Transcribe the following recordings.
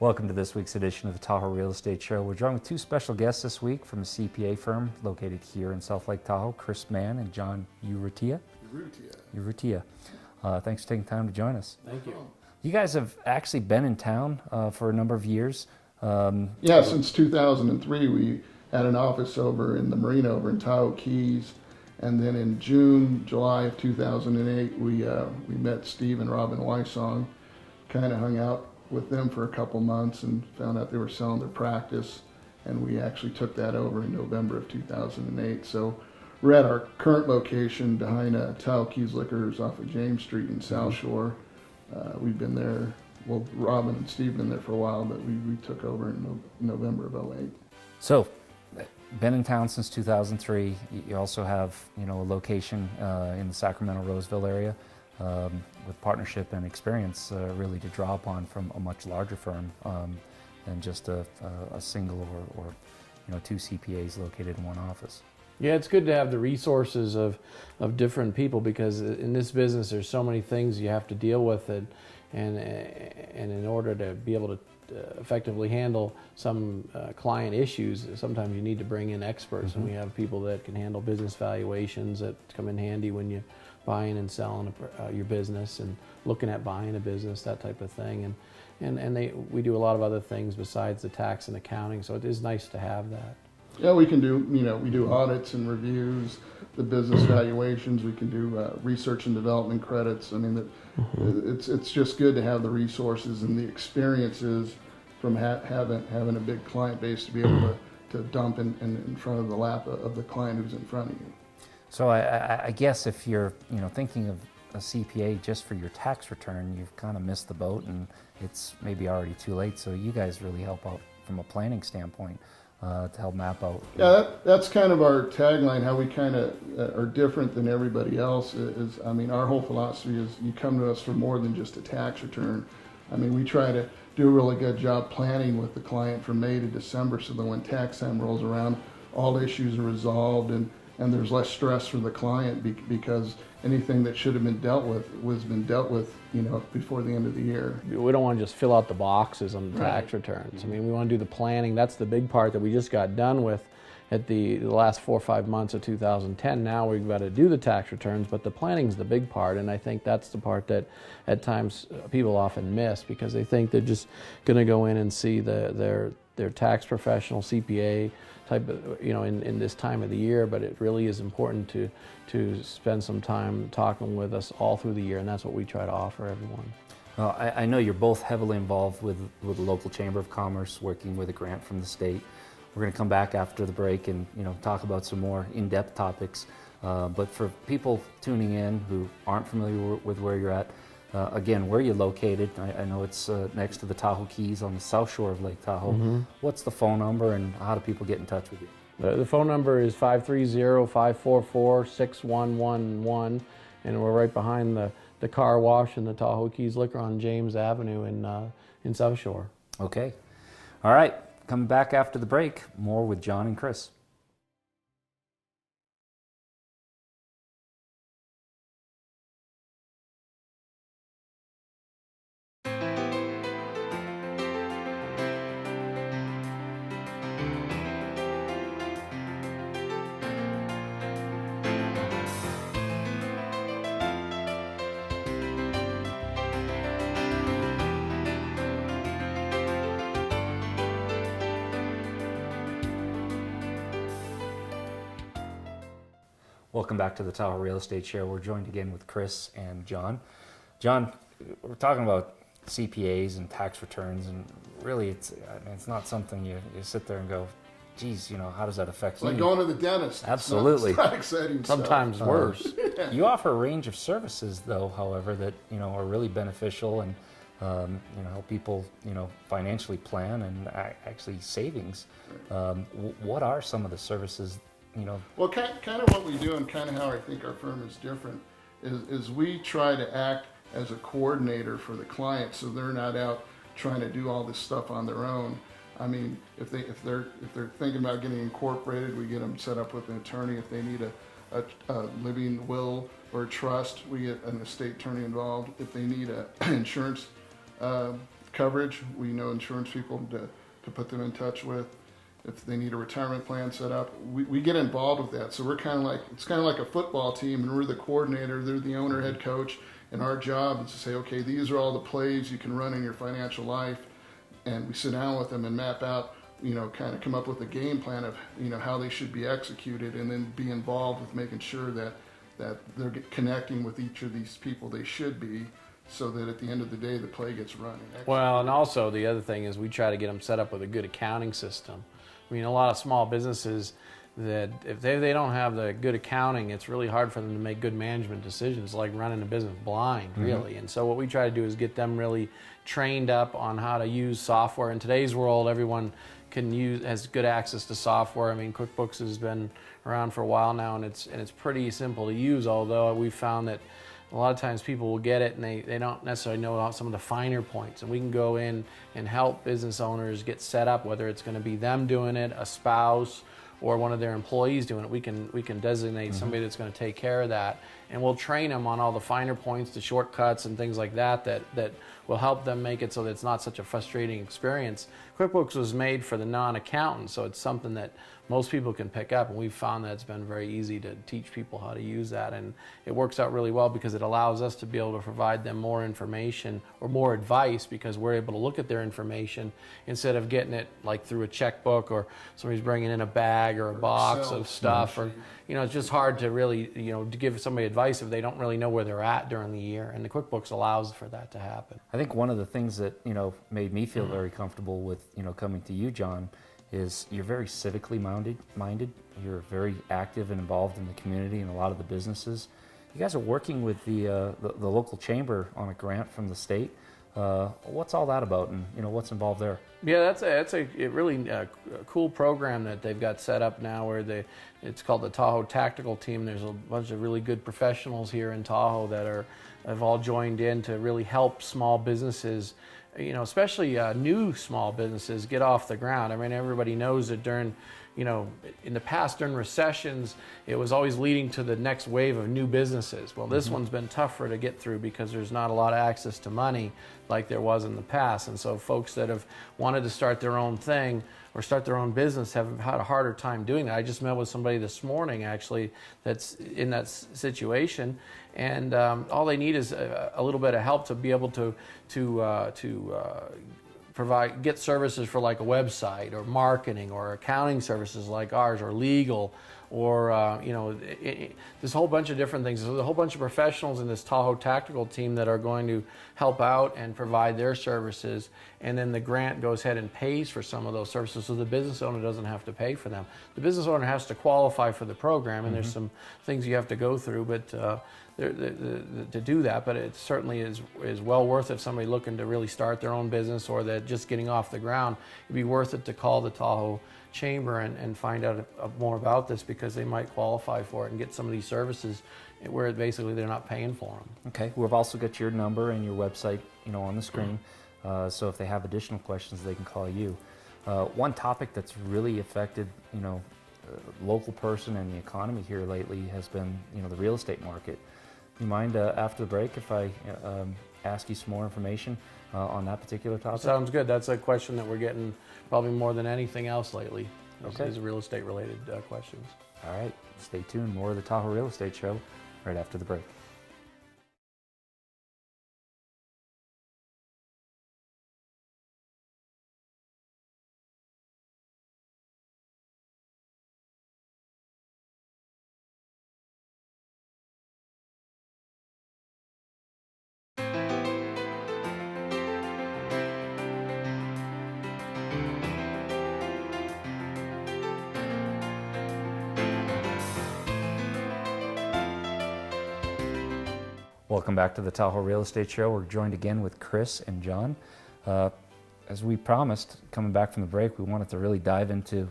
Welcome to this week's edition of the Tahoe Real Estate Show. We're joined with two special guests this week from a CPA firm located here in South Lake Tahoe, Chris Mann and John Urrutia. Thanks for taking time to join us. Thank you. You guys have actually been in town for a number of years. Yeah, since 2003, we had an office over in the marina over in Tahoe Keys. And then in July of 2008, we met Steve and Robin Wysong, kind of hung out with them for a couple months and found out they were selling their practice. And we actually took that over in November of 2008. So we're at our current location behind Tahoe Keys Liquors off of James Street in South Shore. We've been there, well, Robin and Steve been there for a while, but we took over in November of 08. So, been in town since 2003. You also have, a location in the Sacramento-Roseville area with partnership and experience really to draw upon from a much larger firm than just a single or two CPAs located in one office. Yeah, it's good to have the resources of different people, because in this business there's so many things you have to deal with, and in order to be able to effectively handle some client issues, sometimes you need to bring in experts, and we have people that can handle business valuations that come in handy when you're buying and selling your business and looking at buying a business, that type of thing, and we do a lot of other things besides the tax and accounting, so it is nice to have that. Yeah, we can do, we do audits and reviews, the business valuations, we can do research and development credits. I mean, it's just good to have the resources and the experiences from having a big client base to be able to dump in front of the lap of the client who's in front of you. So I guess if you're thinking of a CPA just for your tax return, you've kind of missed the boat and it's maybe already too late. So you guys really help out from a planning standpoint. To help map out. Yeah, that's kind of our tagline, how we kind of are different than everybody else is, our whole philosophy is you come to us for more than just a tax return. We try to do a really good job planning with the client from May to December so that when tax time rolls around, all issues are resolved and there's less stress for the client because anything that should have been dealt with was been dealt with, before the end of the year. We don't want to just fill out the boxes on the tax returns. We want to do the planning. That's the big part that we just got done with at the last 4 or 5 months of 2010. Now we've got to do the tax returns, but the planning's the big part, and I think that's the part that at times people often miss because they think they're just going to go in and see their tax professional, CPA type of, in this time of the year, but it really is important to spend some time talking with us all through the year, and that's what we try to offer everyone. Well, I know you're both heavily involved with the local Chamber of Commerce, working with a grant from the state. We're going to come back after the break and talk about some more in-depth topics. But for people tuning in who aren't familiar with where you're at, again, where you're located, I know it's next to the Tahoe Keys on the south shore of Lake Tahoe. What's the phone number and how do people get in touch with you? The phone number is 530-544-6111, and we're right behind the car wash and the Tahoe Keys Liquor on James Avenue in South Shore. Okay. All right. Coming back after the break, more with John and Chris. Welcome back to the Tahoe Real Estate Show. We're joined again with Chris and John. John, we're talking about CPAs and tax returns, and really it's not something you sit there and go, geez, how does that affect me? Like going to the dentist. Absolutely. It's not exciting Sometimes stuff. worse. You offer a range of services, though, however, that are really beneficial and help people financially plan and actually savings. What are some of the services? Well, kind of what we do and kind of how I think our firm is different is we try to act as a coordinator for the client, so they're not out trying to do all this stuff on their own. If they're thinking about getting incorporated, we get them set up with an attorney. If they need a living will or a trust, we get an estate attorney involved. If they need an insurance coverage, we know insurance people to put them in touch with. If they need a retirement plan set up, we get involved with that. So we're kind of like, it's kind of like a football team, and we're the coordinator, they're the owner, head coach, and our job is to say, okay, these are all the plays you can run in your financial life, and we sit down with them and map out, kind of come up with a game plan of, how they should be executed, and then be involved with making sure that they're connecting with each of these people they should be, so that at the end of the day, the play gets running. Well, and also the other thing is we try to get them set up with a good accounting system. I mean, a lot of small businesses that if they don't have the good accounting, it's really hard for them to make good management decisions. It's like running a business blind, really. And so what we try to do is get them really trained up on how to use software. In today's world, everyone has good access to software. I mean, QuickBooks has been around for a while now, and it's pretty simple to use, although we've found that a lot of times people will get it and they don't necessarily know some of the finer points. And we can go in and help business owners get set up, whether it's going to be them doing it, a spouse, or one of their employees doing it. We can designate somebody that's going to take care of that. And we'll train them on all the finer points, the shortcuts and things like that will help them make it so that it's not such a frustrating experience. QuickBooks was made for the non-accountant, so it's something that most people can pick up, and we've found that it's been very easy to teach people how to use that, and it works out really well because it allows us to be able to provide them more information or more advice, because we're able to look at their information instead of getting it like through a checkbook, or somebody's bringing in a bag or a box of stuff, or it's just hard to really to give somebody advice if they don't really know where they're at during the year, and the QuickBooks allows for that to happen. I think one of the things that made me feel very comfortable with coming to you, John, is you're very civically minded. You're very active and involved in the community and a lot of the businesses. You guys are working with the local chamber on a grant from the state. What's all that about, and what's involved there? Yeah, that's a really cool program that they've got set up now, where it's called the Tahoe Tactical Team. There's a bunch of really good professionals here in Tahoe that have all joined in to really help small businesses, especially new small businesses, get off the ground. I mean, everybody knows that during, in the past, during recessions, it was always leading to the next wave of new businesses. Well, this one's been tougher to get through because there's not a lot of access to money like there was in the past. And so folks that have wanted to start their own thing or start their own business have had a harder time doing that. I just met with somebody this morning, actually, that's in that situation, and all they need is a little bit of help to be able to get services for like a website or marketing or accounting services like ours, or legal, or this whole bunch of different things. There's a whole bunch of professionals in this Tahoe Tactical Team that are going to help out and provide their services, and then the grant goes ahead and pays for some of those services, so the business owner doesn't have to pay for them. The business owner has to qualify for the program, and there's some things you have to go through, but to do that, but it certainly is well worth it if somebody looking to really start their own business, or that just getting off the ground. It'd be worth it to call the Tahoe Chamber and find out more about this, because they might qualify for it and get some of these services where basically they're not paying for them. Okay, we've also got your number and your website on the screen, so if they have additional questions, they can call you. One topic that's really affected local person and the economy here lately has been the real estate market. Do you mind after the break if I ask you some more information on that particular topic? Sounds good. That's a question that we're getting probably more than anything else lately. Okay. These real estate related questions. All right, stay tuned. More of the Tahoe Real Estate Show right after the break. Welcome back to the Tahoe Real Estate Show. We're joined again with Chris and John. As we promised, coming back from the break, we wanted to really dive into,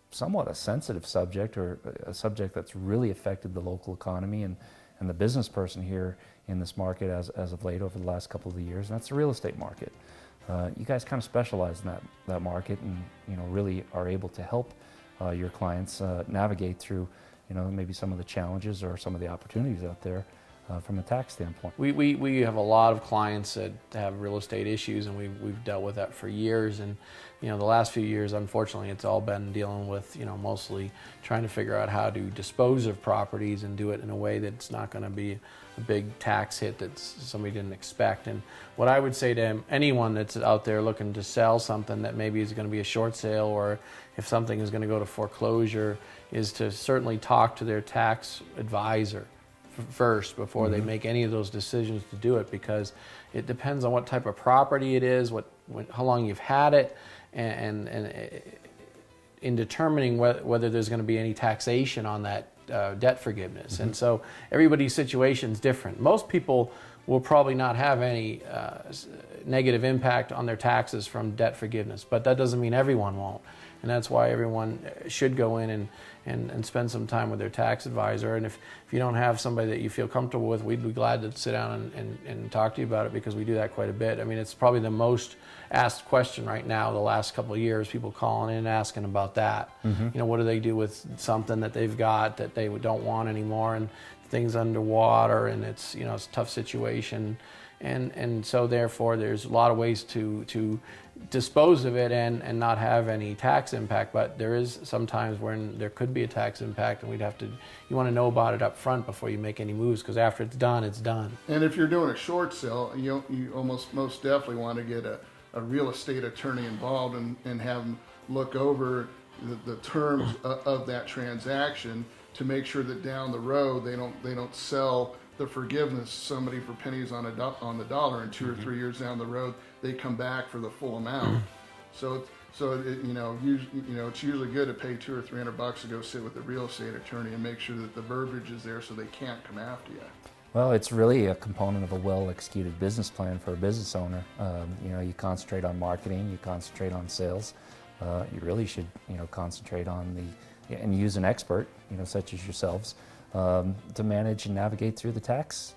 somewhat a sensitive subject, or a subject that's really affected the local economy and the business person here in this market as of late over the last couple of years, and that's the real estate market. You guys kind of specialize in that market, and really are able to help your clients navigate through maybe some of the challenges or some of the opportunities out there. from a tax standpoint. We have a lot of clients that have real estate issues, and we've dealt with that for years. And the last few years, unfortunately, it's all been dealing with mostly trying to figure out how to dispose of properties and do it in a way that's not going to be a big tax hit that somebody didn't expect. And what I would say to anyone that's out there looking to sell something that maybe is going to be a short sale, or if something is going to go to foreclosure, is to certainly talk to their tax advisor first before they make any of those decisions to do it, because it depends on what type of property it is, how long you've had it, and in determining whether there's going to be any taxation on that debt forgiveness. And so everybody's situation is different. Most people will probably not have any negative impact on their taxes from debt forgiveness, but that doesn't mean everyone won't. And that's why everyone should go in and spend some time with their tax advisor. And if you don't have somebody that you feel comfortable with, we'd be glad to sit down and talk to you about it, because we do that quite a bit. I mean, it's probably the most asked question right now the last couple of years, people calling in and asking about that. What do they do with something that they've got that they don't want anymore, and things underwater, and it's it's a tough situation. And so therefore there's a lot of ways to dispose of it and not have any tax impact, but there is sometimes when there could be a tax impact, and you want to know about it up front before you make any moves, because after it's done, it's done. And if you're doing a short sale, you most definitely want to get a real estate attorney involved and have them look over the terms of that transaction to make sure that down the road they don't sell the forgiveness to somebody for pennies on the dollar, and 2 or 3 years down the road they come back for the full amount. So it's usually good to pay $200 or $300 to go sit with a real estate attorney and make sure that the verbiage is there so they can't come after you. Well, it's really a component of a well-executed business plan for a business owner. You concentrate on marketing, you concentrate on sales. You really should, concentrate on and use an expert, such as yourselves, to manage and navigate through the tax,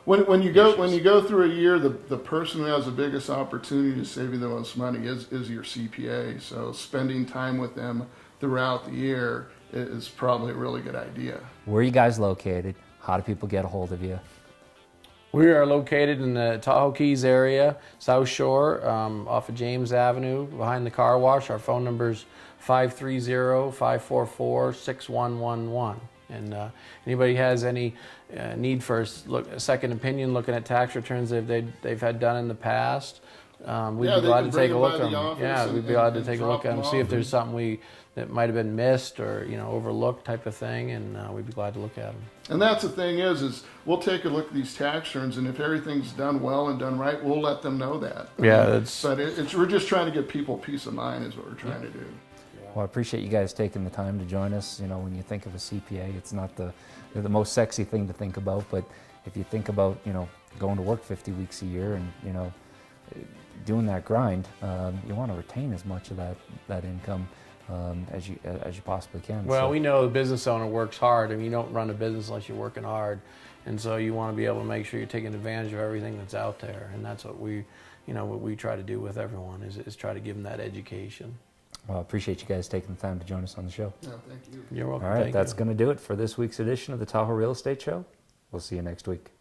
When you go through a year, the person who has the biggest opportunity to save you the most money is your CPA. So spending time with them throughout the year is probably a really good idea. Where are you guys located? How do people get a hold of you? We are located in the Tahoe Keys area, South Shore, off of James Avenue, behind the car wash. Our phone number is 530-544-6111. And anybody has any need for a second opinion looking at tax returns they've had done in the past, we'd be glad to take a look at them. Yeah, we'd be glad to take a look at them, see if there's something that might have been missed or overlooked type of thing, and we'd be glad to look at them. And that's the thing is we'll take a look at these tax returns, and if everything's done well and done right, we'll let them know that. Yeah, but we're just trying to give people peace of mind is what we're trying to do. Well, I appreciate you guys taking the time to join us. When you think of a CPA, it's not the most sexy thing to think about, but if you think about, going to work 50 weeks a year and, doing that grind, you want to retain as much of that income as you possibly can. Well, we know the business owner works hard. I mean, you don't run a business unless you're working hard, and so you want to be able to make sure you're taking advantage of everything that's out there, and that's what we try to do with everyone is try to give them that education. Well, I appreciate you guys taking the time to join us on the show. Yeah, thank you. You're welcome. All right, that's going to do it for this week's edition of the Tahoe Real Estate Show. We'll see you next week.